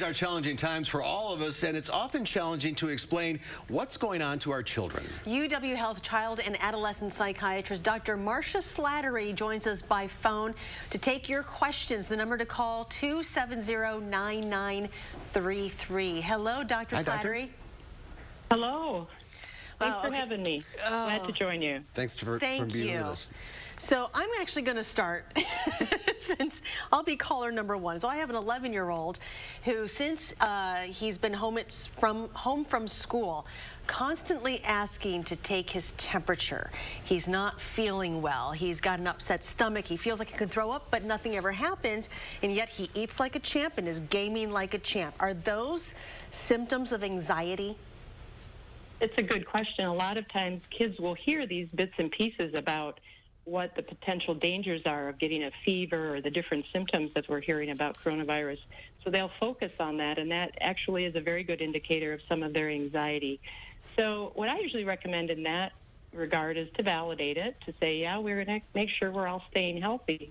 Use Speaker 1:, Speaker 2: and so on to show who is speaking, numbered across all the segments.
Speaker 1: These are challenging times for all of us, and it's often challenging to explain what's going on to our children.
Speaker 2: UW Health child and adolescent psychiatrist Dr. Marcia Slattery joins us by phone to take your questions. The number to call, 270-9933. Hello, Dr.
Speaker 1: Hi,
Speaker 2: Slattery.
Speaker 3: Hello. Thanks for having me. Glad to join you.
Speaker 1: Thanks for being with us.
Speaker 2: So I'm actually going to start since I'll be caller number one. So I have an 11-year-old who, since he's been home from school, constantly asking to take his temperature. He's not feeling well. He's got an upset stomach. He feels like he can throw up, but nothing ever happens. And yet he eats like a champ and is gaming like a champ. Are those symptoms of anxiety?
Speaker 3: It's a good question. A lot of times kids will hear these bits and pieces about what the potential dangers are of getting a fever or the different symptoms that we're hearing about coronavirus. So they'll focus on that, and that actually is a very good indicator of some of their anxiety. So what I usually recommend in that regard is to validate it, to say, yeah, we're going to make sure we're all staying healthy.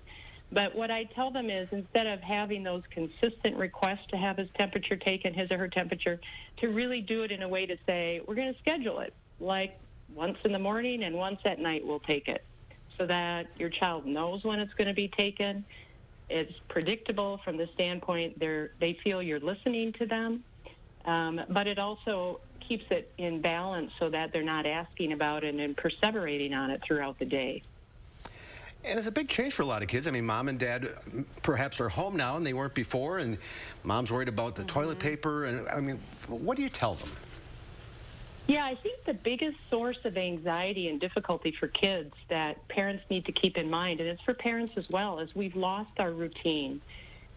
Speaker 3: But what I tell them is, instead of having those consistent requests to have his temperature taken, his or her temperature, to really do it in a way to say, we're going to schedule it, like once in the morning and once at night we'll take it, so that your child knows when it's going to be taken. It's predictable from the standpoint they feel you're listening to them, but it also keeps it in balance so that they're not asking about it and perseverating on it throughout the day.
Speaker 1: And it's a big change for a lot of kids. I mean, mom and dad perhaps are home now and they weren't before, and mom's worried about the toilet paper. And I mean, what do you tell them?
Speaker 3: Yeah, I think the biggest source of anxiety and difficulty for kids that parents need to keep in mind, and it's for parents as well, is we've lost our routine.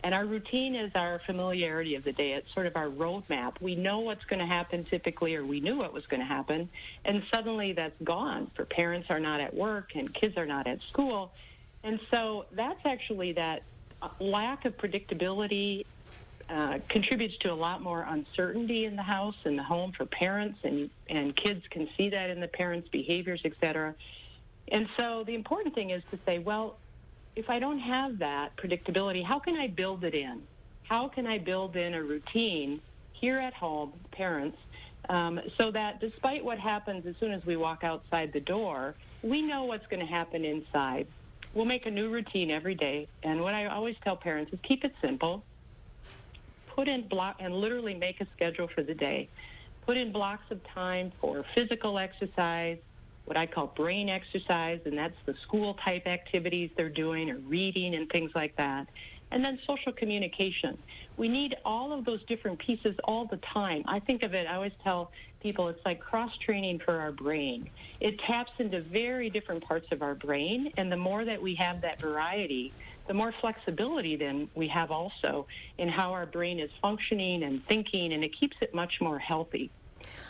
Speaker 3: And our routine is our familiarity of the day. It's sort of our roadmap. We know what's going to happen typically, or we knew what was going to happen, and suddenly that's gone. For parents are not at work and kids are not at school. And so that's actually that lack of predictability contributes to a lot more uncertainty in the house, in the home for parents, and kids can see that in the parents' behaviors, et cetera. And so the important thing is to say, well, if I don't have that predictability, how can I build it in? How can I build in a routine here at home, parents, so that despite what happens as soon as we walk outside the door, we know what's going to happen inside. We'll make a new routine every day. And what I always tell parents is keep it simple. Put in block and literally make a schedule for the day. Put in blocks of time for physical exercise, what I call brain exercise, and that's the school-type activities they're doing, or reading and things like that. And then social communication. We need all of those different pieces all the time. I think of it, I always tell people, it's like cross-training for our brain. It taps into very different parts of our brain, and the more that we have that variety, the more flexibility then we have also in how our brain is functioning and thinking, and it keeps it much more healthy.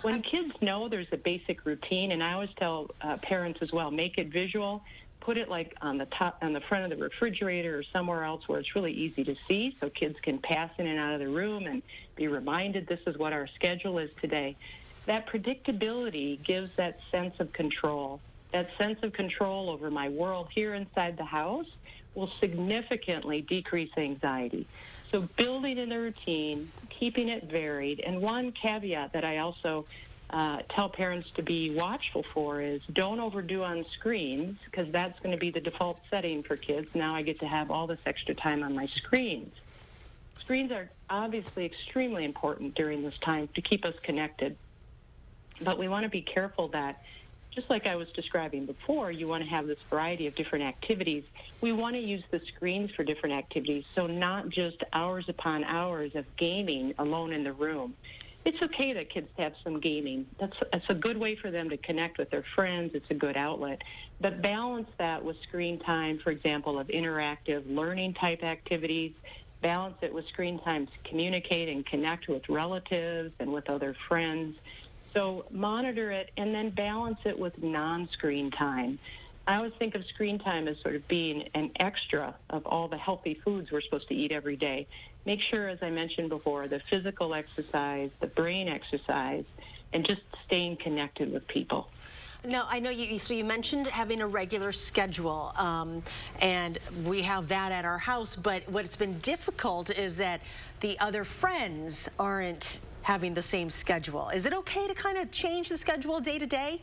Speaker 3: When kids know there's a basic routine, and I always tell parents as well, make it visual, put it like on the front of the refrigerator or somewhere else where it's really easy to see, so kids can pass in and out of the room and be reminded this is what our schedule is today. That predictability gives that sense of control. That sense of control over my world here inside the house will significantly decrease anxiety. So building in the routine, keeping it varied, and one caveat that I also tell parents to be watchful for is don't overdo on screens, because that's going to be the default setting for kids. Now I get to have all this extra time on my screens. Screens are obviously extremely important during this time to keep us connected, but we want to be careful that, just like I was describing before, you want to have this variety of different activities. We want to use the screens for different activities, so not just hours upon hours of gaming alone in the room. It's okay that kids have some gaming. That's a good way for them to connect with their friends. It's a good outlet. But balance that with screen time, for example, of interactive learning type activities. Balance it with screen time to communicate and connect with relatives and with other friends. So monitor it and then balance it with non-screen time. I always think of screen time as sort of being an extra of all the healthy foods we're supposed to eat every day. Make sure, as I mentioned before, the physical exercise, the brain exercise, and just staying connected with people.
Speaker 2: Now, I know so you mentioned having a regular schedule, and we have that at our house, but what's been difficult is that the other friends aren't having the same schedule. Is it okay to kind of change the schedule day to day?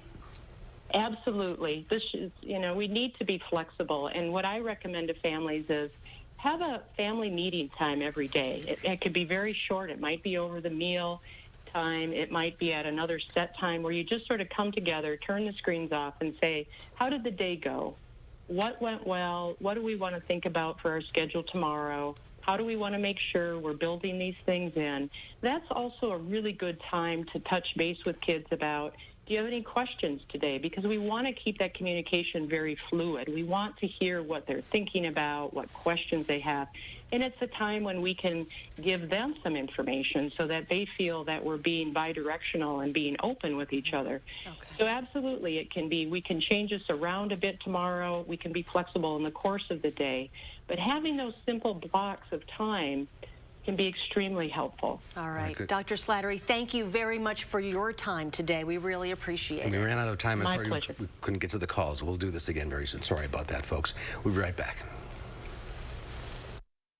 Speaker 3: Absolutely. This is, we need to be flexible. And what I recommend to families is have a family meeting time every day. It could be very short. It might be over the meal time. It might be at another set time where you just sort of come together, turn the screens off, and say, how did the day go? What went well? What do we want to think about for our schedule tomorrow? How do we want to make sure we're building these things in? That's also a really good time to touch base with kids about, do you have any questions today? Because we want to keep that communication very fluid. We want to hear what they're thinking about, what questions they have. And it's a time when we can give them some information so that they feel that we're being bidirectional and being open with each other. Okay. So absolutely, it can be, we can change this around a bit tomorrow. We can be flexible in the course of the day. But having those simple blocks of time can be extremely helpful.
Speaker 2: All right. Dr. Slattery, thank you very much for your time today. We really appreciate it.
Speaker 1: We ran out of time.
Speaker 3: My pleasure.
Speaker 1: We couldn't get to the calls. We'll do this again very soon. Sorry about that, folks. We'll be right back.